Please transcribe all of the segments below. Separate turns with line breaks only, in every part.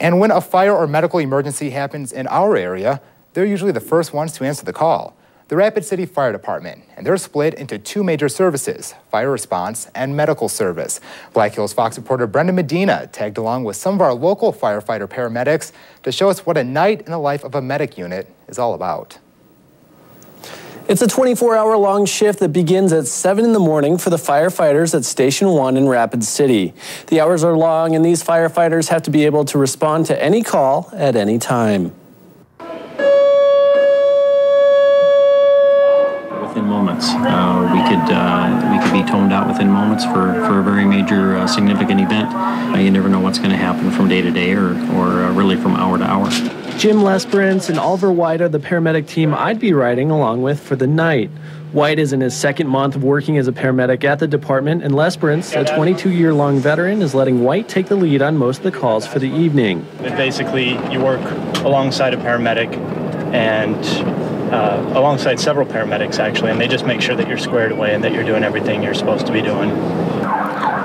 And when a fire or medical emergency happens in our area, they're usually the first ones to answer the call. The Rapid City Fire Department, and they're split into two major services, fire response and medical service. Black Hills Fox reporter Brendyn Medina tagged along with some of our local firefighter paramedics to show us what a night in the life of a medic unit is all about.
It's a 24-hour-long shift that begins at 7 in the morning for the firefighters at Station 1 in Rapid City. The hours are long, and these firefighters have to be able to respond to any call at any time.
Within moments, we could be toned out within moments for a very major significant event. You never know what's going to happen from day to day or really from hour to hour.
Jim Lesperance and Oliver White are the paramedic team I'd be riding along with for the night. White is in his second month of working as a paramedic at the department, and Lesperance, a 22-year-long veteran, is letting White take the lead on most of the calls for the evening.
Basically, you work alongside a paramedic and alongside several paramedics, actually, and they just make sure that you're squared away and that you're doing everything you're supposed to be doing.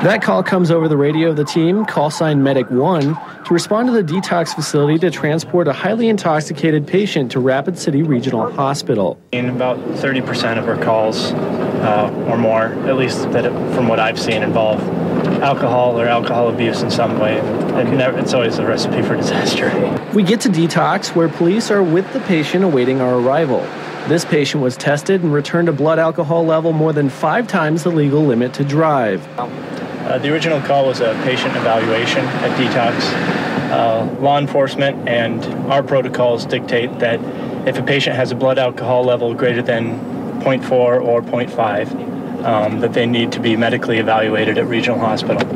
That call comes over the radio of the team, call sign Medic 1, to respond to the detox facility to transport a highly intoxicated patient to Rapid City Regional Hospital.
In about 30% of our calls, or more, at least from what I've seen, involve alcohol or alcohol abuse in some way. It's always a recipe for disaster.
We get to detox, where police are with the patient awaiting our arrival. This patient was tested and returned a blood alcohol level more than 5 times the legal limit to drive.
The original call was a patient evaluation at detox. Law enforcement and our protocols dictate that if a patient has a blood alcohol level greater than 0.4 or 0.5, that they need to be medically evaluated at regional hospital.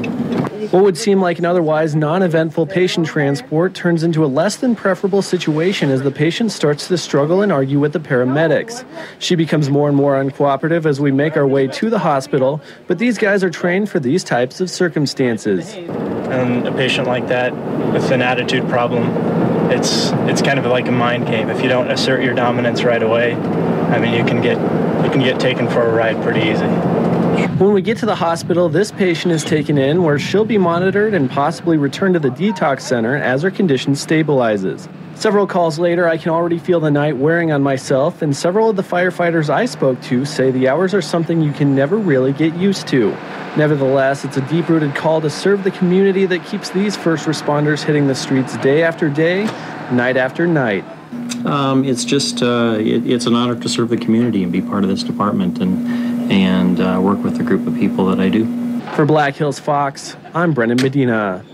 What would seem like an otherwise non-eventful patient transport turns into a less than preferable situation as the patient starts to struggle and argue with the paramedics. She becomes more and more uncooperative as we make our way to the hospital, but these guys are trained for these types of circumstances.
And a patient like that with an attitude problem, it's kind of like a mind game. If you don't assert your dominance right away, I mean, you can get taken for a ride pretty easy.
When we get to the hospital, this patient is taken in where she'll be monitored and possibly returned to the detox center as her condition stabilizes. Several calls later, I can already feel the night wearing on myself, and several of the firefighters I spoke to say the hours are something you can never really get used to. Nevertheless, it's a deep-rooted call to serve the community that keeps these first responders hitting the streets day after day, night after night.
It's just it's an honor to serve the community and be part of this department and work with the group of people that I do.
For Black Hills Fox, I'm Brendyn Medina.